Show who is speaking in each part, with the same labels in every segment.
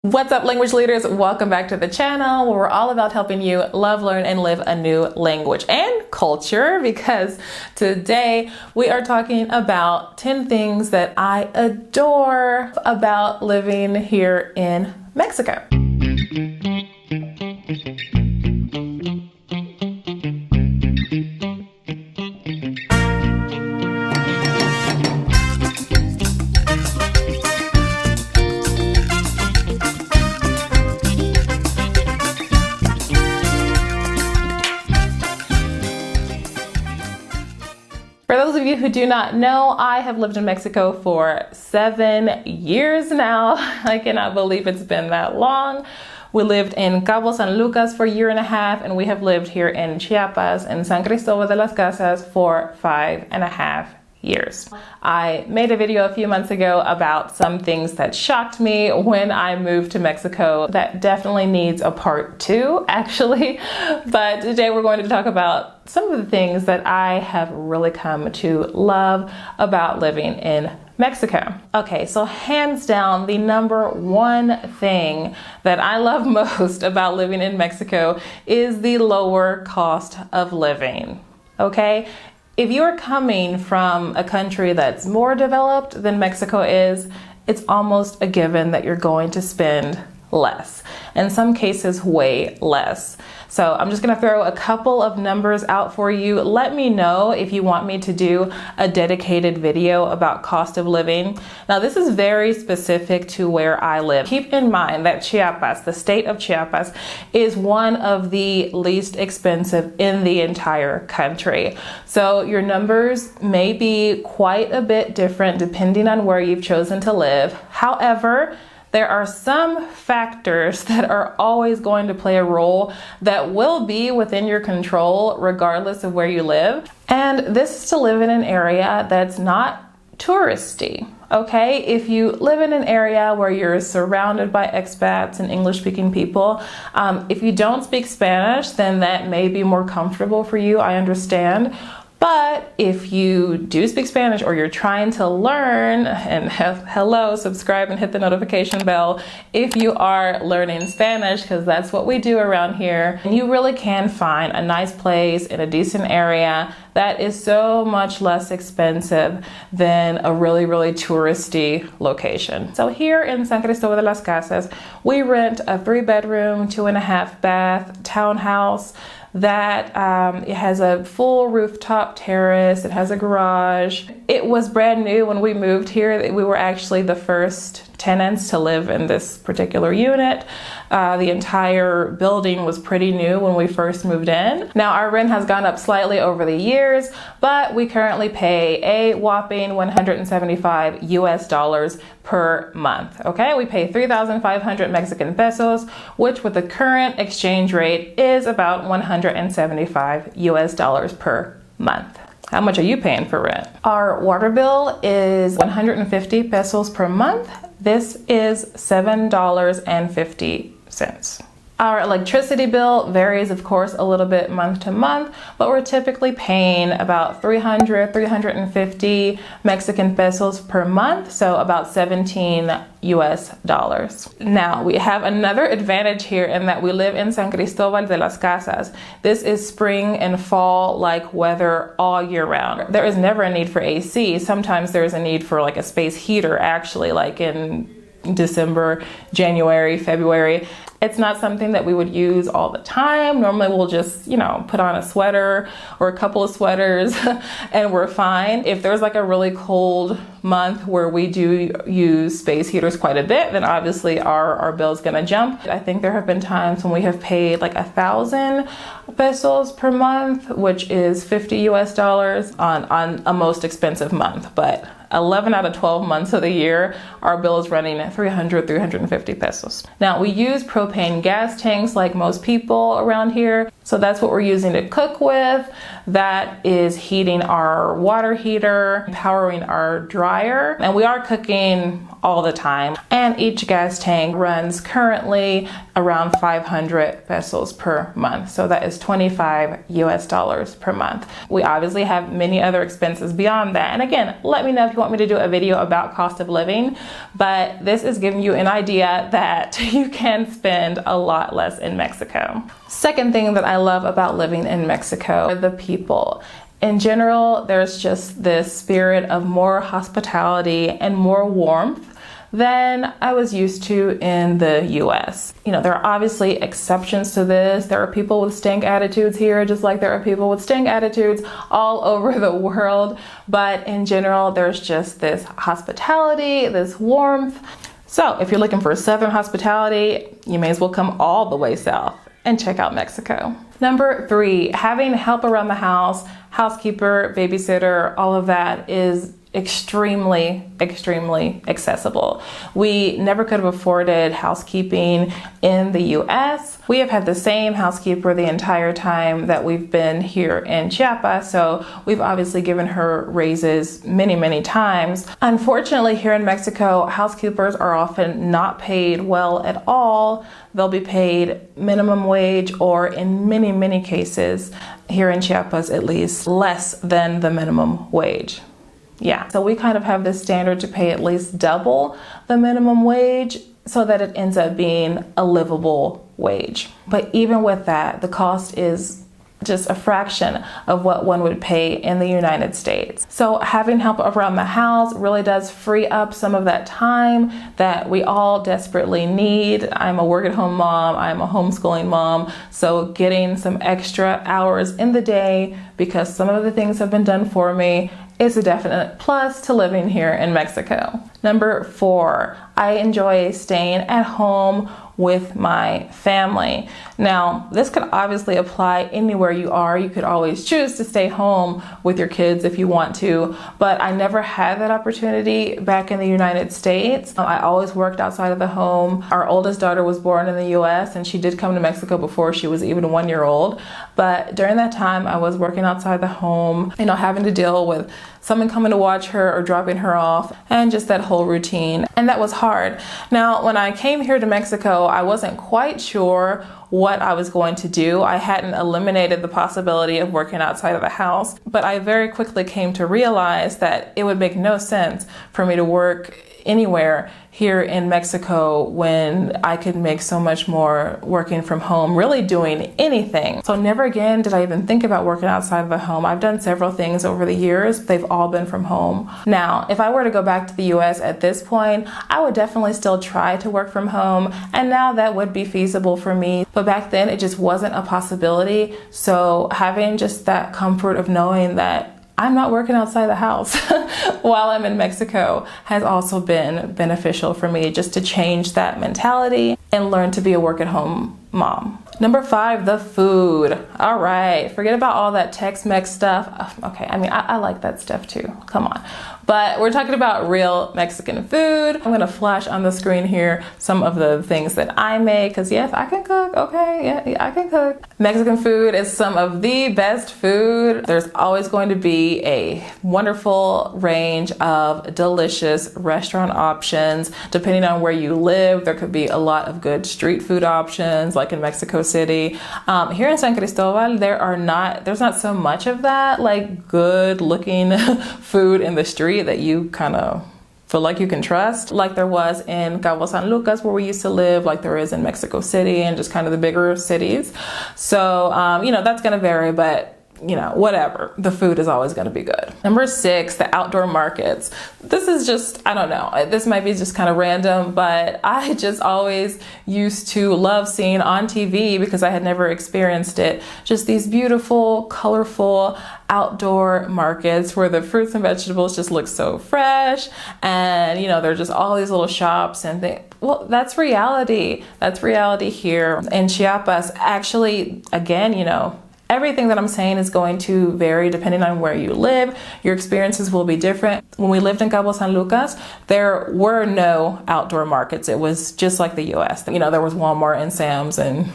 Speaker 1: What's up, language leaders? Welcome back to the channel where we're all about helping you love, learn, and live a new language and culture, because today we are talking about 10 things that I adore about living here in Mexico. For those of you who do not know, I have lived in Mexico for 7 years now. I cannot believe it's been that long. We lived in Cabo San Lucas for a year and a half, and we have lived here in Chiapas and San Cristobal de las Casas for 5.5 years. I made a video a few months ago about some things that shocked me when I moved to Mexico. That definitely needs a part 2, actually. But today we're going to talk about some of the things that I have really come to love about living in Mexico. Okay, so hands down, the number one thing that I love most about living in Mexico is the lower cost of living. Okay? If you're coming from a country that's more developed than Mexico is, it's almost a given that you're going to spend less. In some cases, way less. So I'm just going to throw a couple of numbers out for you. Let me know if you want me to do a dedicated video about cost of living. Now, this is very specific to where I live. Keep in mind that Chiapas, the state of Chiapas, is one of the least expensive in the entire country. So your numbers may be quite a bit different depending on where you've chosen to live. However, there are some factors that are always going to play a role that will be within your control regardless of where you live. And this is to live in an area that's not touristy. Okay, if you live in an area where you're surrounded by expats and English-speaking people, if you don't speak Spanish, then that may be more comfortable for you, I understand. But if you do speak Spanish or you're trying to learn, and hello, subscribe and hit the notification bell if you are learning Spanish, because that's what we do around here. And you really can find a nice place in a decent area that is so much less expensive than a really, really touristy location. So here in San Cristobal de las Casas, we rent a 3-bedroom, 2.5-bath townhouse that it has a full rooftop terrace. It has a garage. It was brand new when we moved here. We were actually the first tenants to live in this particular unit. The entire building was pretty new when we first moved in. Now our rent has gone up slightly over the years, but we currently pay a whopping $175 per month. Okay, we pay 3,500 Mexican pesos, which with the current exchange rate is about $175 per month. How much are you paying for rent? Our water bill is 150 pesos per month. This is $7.50. Our electricity bill varies, of course, a little bit month to month, but we're typically paying about 350 Mexican pesos per month, so about $17. Now, we have another advantage here in that we live in San Cristobal de las Casas. This is spring and fall-like weather all year round. There is never a need for AC. Sometimes there's a need for like a space heater, actually, like in December, January, February. It's not something that we would use all the time. Normally we'll just, put on a sweater or a couple of sweaters and we're fine. If there's like a really cold month where we do use space heaters quite a bit, then obviously our bill's gonna jump. I think there have been times when we have paid like 1,000 pesos per month, which is $50 on a most expensive month. But 11 out of 12 months of the year, our bill is running at 350 pesos. Now, we use propane gas tanks like most people around here. So that's what we're using to cook with. That is heating our water heater, powering our dryer, and we are cooking all the time. And each gas tank runs currently around 500 pesos per month. So that is $25 US per month. We obviously have many other expenses beyond that. And again, let me know if you want me to do a video about cost of living, but this is giving you an idea that you can spend a lot less in Mexico. Second thing that I love about living in Mexico are the people. In general, there's just this spirit of more hospitality and more warmth than I was used to in the US. You know, there are obviously exceptions to this. There are people with stank attitudes here, just like there are people with stank attitudes all over the world. But in general, there's just this hospitality, this warmth. So if you're looking for Southern hospitality, you may as well come all the way south and check out Mexico. Number 3, having help around the house, housekeeper, babysitter, all of that is extremely accessible. We never could have afforded housekeeping in the US. We have had the same housekeeper the entire time that we've been here in Chiapas, so we've obviously given her raises many times. Unfortunately, here in Mexico, housekeepers are often not paid well at all. They'll be paid minimum wage, or in many cases, here in Chiapas at least, less than the minimum wage. Yeah, so we kind of have this standard to pay at least double the minimum wage so that it ends up being a livable wage. But even with that, the cost is just a fraction of what one would pay in the United States. So having help around the house really does free up some of that time that we all desperately need. I'm a work-at-home mom, I'm a homeschooling mom, so getting some extra hours in the day because some of the things have been done for me is a definite plus to living here in Mexico. Number 4, I enjoy staying at home with my family. Now, this could obviously apply anywhere you are. You could always choose to stay home with your kids if you want to, but I never had that opportunity back in the United States. I always worked outside of the home. Our oldest daughter was born in the US, and she did come to Mexico before she was even 1 year old. But during that time, I was working outside the home, having to deal with someone coming to watch her or dropping her off, and just that whole routine. And that was hard. Now, when I came here to Mexico, I wasn't quite sure what I was going to do. I hadn't eliminated the possibility of working outside of the house, but I very quickly came to realize that it would make no sense for me to work anywhere here in Mexico when I could make so much more working from home, really doing anything. So never again did I even think about working outside of the home. I've done several things over the years. They've all been from home. Now, if I were to go back to the US at this point, I would definitely still try to work from home. And now that would be feasible for me. But back then it just wasn't a possibility. So having just that comfort of knowing that I'm not working outside the house while I'm in Mexico has also been beneficial for me, just to change that mentality and learn to be a work-at-home mom. Number 5, the food. All right, forget about all that Tex-Mex stuff. Okay, I like that stuff too. Come on. But we're talking about real Mexican food. I'm gonna flash on the screen here some of the things that I make, because yes, I can cook, okay? Yeah, I can cook. Mexican food is some of the best food. There's always going to be a wonderful range of delicious restaurant options. Depending on where you live, there could be a lot of good street food options, like in Mexico City. Here in San Cristobal, there's not so much of that, like good looking food in the street that you kind of feel like you can trust, like there was in Cabo San Lucas where we used to live, like there is in Mexico City and just kind of the bigger cities. So, that's going to vary, but whatever. The food is always going to be good. Number 6, the outdoor markets. This is just, I don't know, this might be just kind of random, but I just always used to love seeing on TV, because I had never experienced it, just these beautiful, colorful outdoor markets where the fruits and vegetables just look so fresh, and there are just all these little shops and things. Well, that's reality. That's reality here in Chiapas. Actually, again, everything that I'm saying is going to vary depending on where you live. Your experiences will be different. When we lived in Cabo San Lucas, there were no outdoor markets. It was just like the US. There was Walmart and Sam's and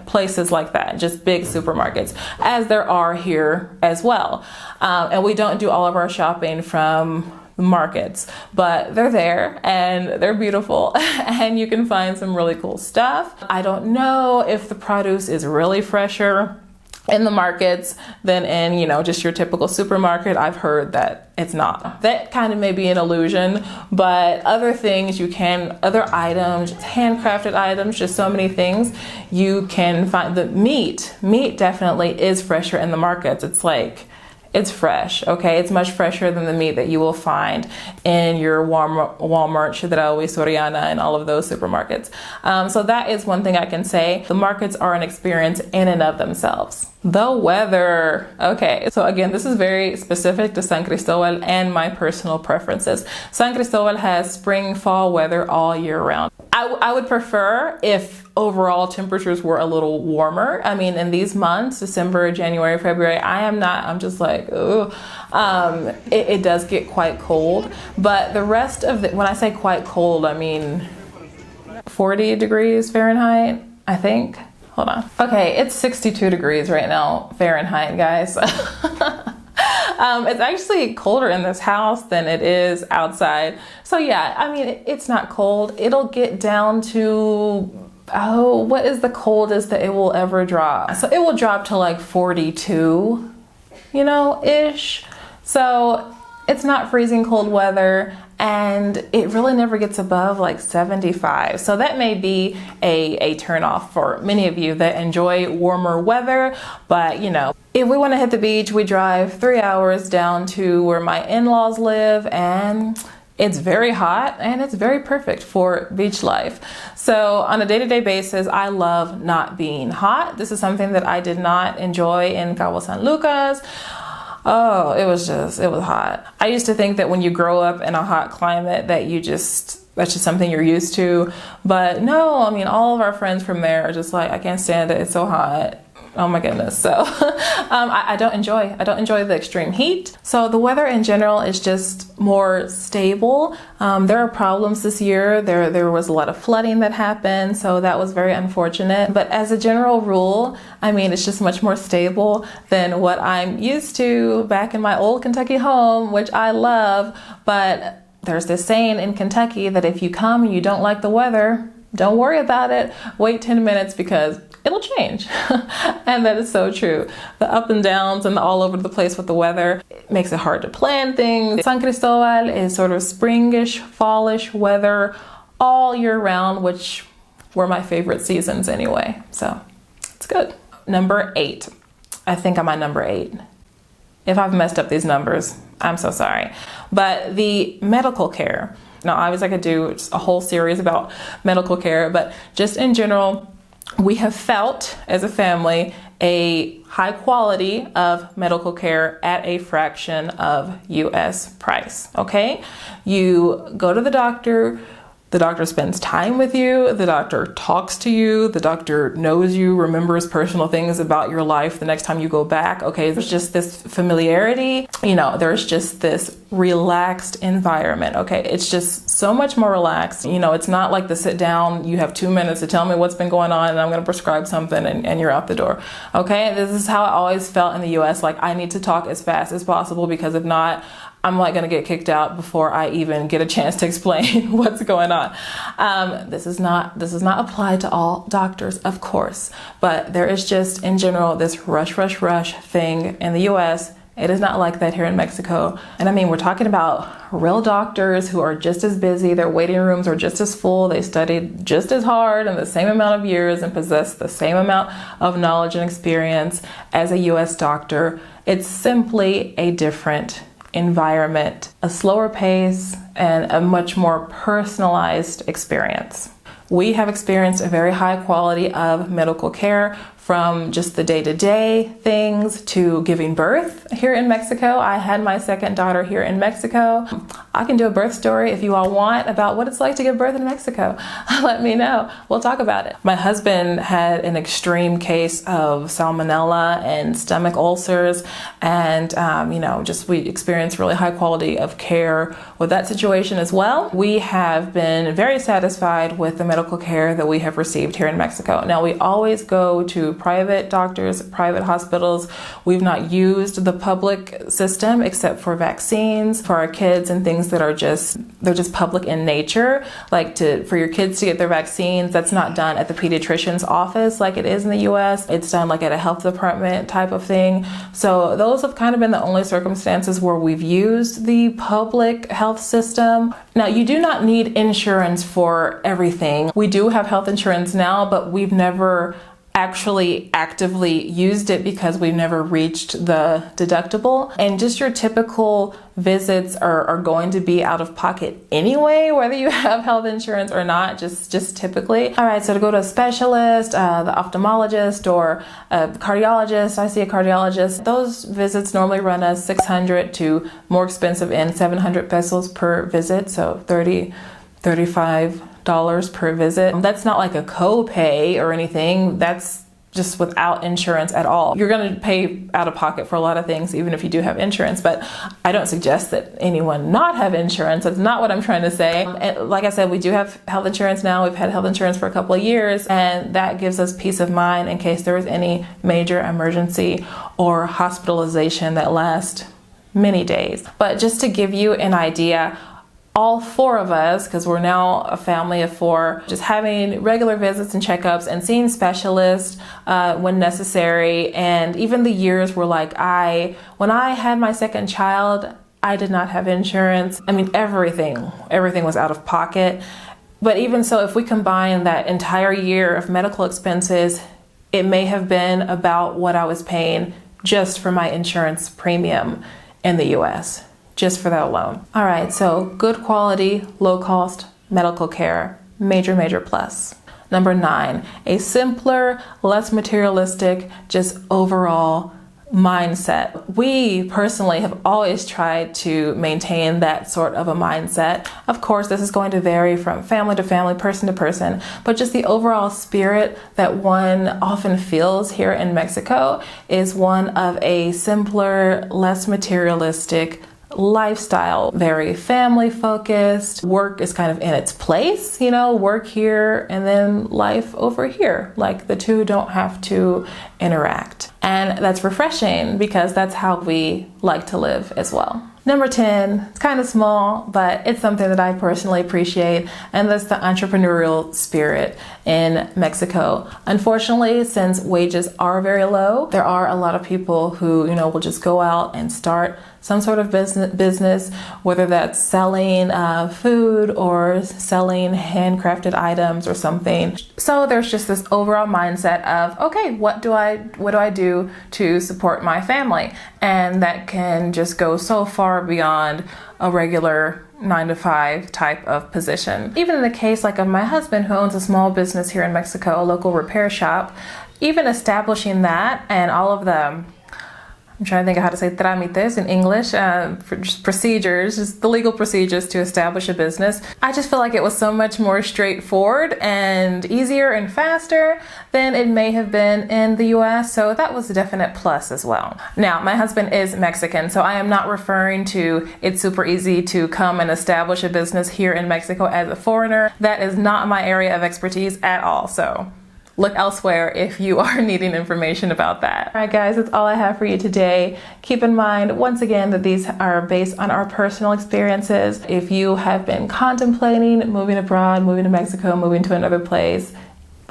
Speaker 1: places like that, just big supermarkets, as there are here as well. And we don't do all of our shopping from markets, but they're there and they're beautiful and you can find some really cool stuff. I don't know if the produce is really fresher in the markets than in, just your typical supermarket. I've heard that it's not. That kind of may be an illusion, but other things other items, handcrafted items, just so many things you can find. The meat definitely is fresher in the markets. It's fresh, okay? It's much fresher than the meat that you will find in your Walmart, Chedraui, Soriana, and all of those supermarkets. So that is one thing I can say. The markets are an experience in and of themselves. The weather. Okay, so again, this is very specific to San Cristobal and my personal preferences. San Cristobal has spring, fall weather all year round. I would prefer if overall temperatures were a little warmer. I mean, in these months, December, January, February, I'm just like, ooh, it does get quite cold. But the rest of when I say quite cold, I mean 40 degrees Fahrenheit, I think. Hold on. Okay, it's 62 degrees right now Fahrenheit, guys. It's actually colder in this house than it is outside. So yeah, I mean, it's not cold. It'll get down to, what is the coldest that it will ever drop? So it will drop to like 42, ish. So it's not freezing cold weather, and it really never gets above like 75. So that may be a turnoff for many of you that enjoy warmer weather. But if we want to hit the beach, we drive 3 hours down to where my in-laws live, and it's very hot and it's very perfect for beach life. So on a day-to-day basis, I love not being hot. This is something that I did not enjoy in Cabo San Lucas. Oh, it was hot. I used to think that when you grow up in a hot climate that that's just something you're used to. But no, I mean, all of our friends from there are just like, I can't stand it. It's so hot. Oh my goodness. So I don't enjoy the extreme heat. So the weather in general is just more stable. There are problems this year. There was a lot of flooding that happened, so that was very unfortunate. But as a general rule, I mean, it's just much more stable than what I'm used to back in my old Kentucky home, which I love. But there's this saying in Kentucky that if you come and you don't like the weather, don't worry about it. Wait 10 minutes because it'll change. And that is so true. The up and downs and the all over the place with the weather, it makes it hard to plan things. San Cristobal is sort of springish, fallish weather all year round, which were my favorite seasons anyway. So it's good. Number 8. I think I'm on number 8. If I've messed up these numbers, I'm so sorry. But the medical care. Now, obviously I could do just a whole series about medical care, but just in general, we have felt as a family a high quality of medical care at a fraction of US price, okay? You go to the doctor spends time with you, the doctor talks to you, the doctor knows you, remembers personal things about your life the next time you go back, okay? There's just this familiarity, there's just this relaxed environment, okay? It's just so much more relaxed. It's not like the sit down, you have 2 minutes to tell me what's been going on and I'm gonna prescribe something and you're out the door, okay? This is how I always felt in the US, like I need to talk as fast as possible because if not, I'm like gonna get kicked out before I even get a chance to explain what's going on. This is not applied to all doctors, of course, but there is just in general this rush thing in the US. It is not like that here in Mexico. And I mean, we're talking about real doctors who are just as busy. Their waiting rooms are just as full. They studied just as hard in the same amount of years and possess the same amount of knowledge and experience as a US doctor. It's simply a different environment, a slower pace, and a much more personalized experience. We have experienced a very high quality of medical care from just the day-to-day things to giving birth here in Mexico. I had my second daughter here in Mexico. I can do a birth story if you all want about what it's like to give birth in Mexico. Let me know. We'll talk about it. My husband had an extreme case of salmonella and stomach ulcers, and we experienced really high quality of care with that situation as well. We have been very satisfied with the medical care that we have received here in Mexico. Now, we always go to private doctors, private hospitals. We've not used the public system except for vaccines for our kids and things that are just public in nature. Like for your kids to get their vaccines, that's not done at the pediatrician's office like it is in the US. It's done like at a health department type of thing. So those have kind of been the only circumstances where we've used the public health system. Now, you do not need insurance for everything. We do have health insurance now, but we've never actually actively used it because we've never reached the deductible. And just your typical visits are going to be out of pocket anyway, whether you have health insurance or not, just typically. All right, so to go to a specialist, the ophthalmologist or a cardiologist, I see a cardiologist, those visits normally run us 600 to more expensive in 700 pesos per visit, so $35 per visit. That's not like a co-pay or anything. That's just without insurance at all. You're going to pay out of pocket for a lot of things, even if you do have insurance, but I don't suggest that anyone not have insurance. That's not what I'm trying to say. And like I said, we do have health insurance now. We've had health insurance for a couple of years, and that gives us peace of mind in case there is any major emergency or hospitalization that lasts many days. But just to give you an idea, all four of us, because we're now a family of four, just having regular visits and checkups and seeing specialists when necessary. And even the years were like, when I had my second child, I did not have insurance. I mean, everything was out of pocket. But even so, if we combine that entire year of medical expenses, it may have been about what I was paying just for my insurance premium in the US. Just for that alone. All right, so good quality, low cost medical care, major plus. Number 9, a simpler, less materialistic, just overall mindset. We personally have always tried to maintain that sort of a mindset. Of course, this is going to vary from family to family, person to person, but just the overall spirit that one often feels here in Mexico is one of a simpler, less materialistic lifestyle, very family focused. Work is kind of in its place, work here and then life over here. Like the two don't have to interact. And that's refreshing because that's how we like to live as well. Number 10, it's kind of small, but it's something that I personally appreciate, and that's the entrepreneurial spirit in Mexico. Unfortunately, since wages are very low, there are a lot of people who, will just go out and start some sort of business, whether that's selling food or selling handcrafted items or something. So there's just this overall mindset of, okay, what do I do to support my family? And that can just go so far beyond a regular 9-to-5 type of position. Even in the case like of my husband, who owns a small business here in Mexico, a local repair shop, even establishing that and all of I'm trying to think of how to say trámites in English, just procedures, just the legal procedures to establish a business. I just feel like it was so much more straightforward and easier and faster than it may have been in the US. So that was a definite plus as well. Now, my husband is Mexican, so I am not referring to it's super easy to come and establish a business here in Mexico as a foreigner. That is not my area of expertise at all. So look elsewhere if you are needing information about that. All right, guys, that's all I have for you today. Keep in mind, once again, that these are based on our personal experiences. If you have been contemplating moving abroad, moving to Mexico, moving to another place,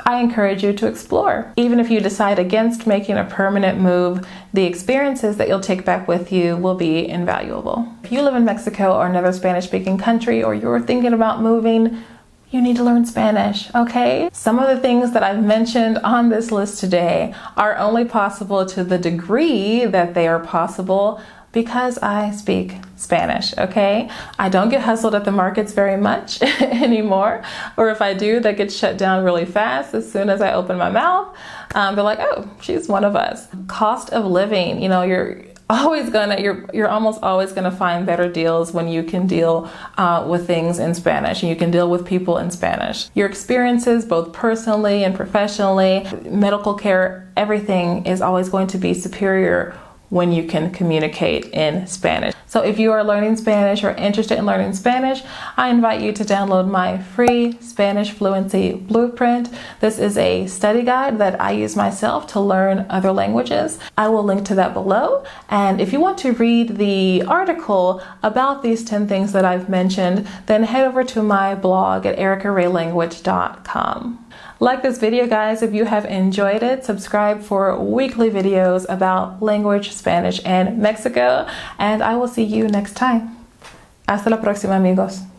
Speaker 1: I encourage you to explore. Even if you decide against making a permanent move, the experiences that you'll take back with you will be invaluable. If you live in Mexico or another Spanish-speaking country, or you're thinking about moving, you need to learn Spanish, okay? Some of the things that I've mentioned on this list today are only possible to the degree that they are possible Because I speak Spanish, okay? I don't get hustled at the markets very much anymore, or if I do, that gets shut down really fast as soon as I open my mouth. They're like, oh, she's one of us. Cost of living, you're almost always gonna find better deals when you can deal with things in Spanish and you can deal with people in Spanish. Your experiences, both personally and professionally, medical care, everything is always going to be superior when you can communicate in Spanish. So if you are learning Spanish or interested in learning Spanish, I invite you to download my free Spanish Fluency Blueprint. This is a study guide that I use myself to learn other languages. I will link to that below. And if you want to read the article about these 10 things that I've mentioned, then head over to my blog at ericaraylanguage.com. Like this video, guys, if you have enjoyed it. Subscribe for weekly videos about language, Spanish, and Mexico. And I will see you next time. Hasta la próxima, amigos.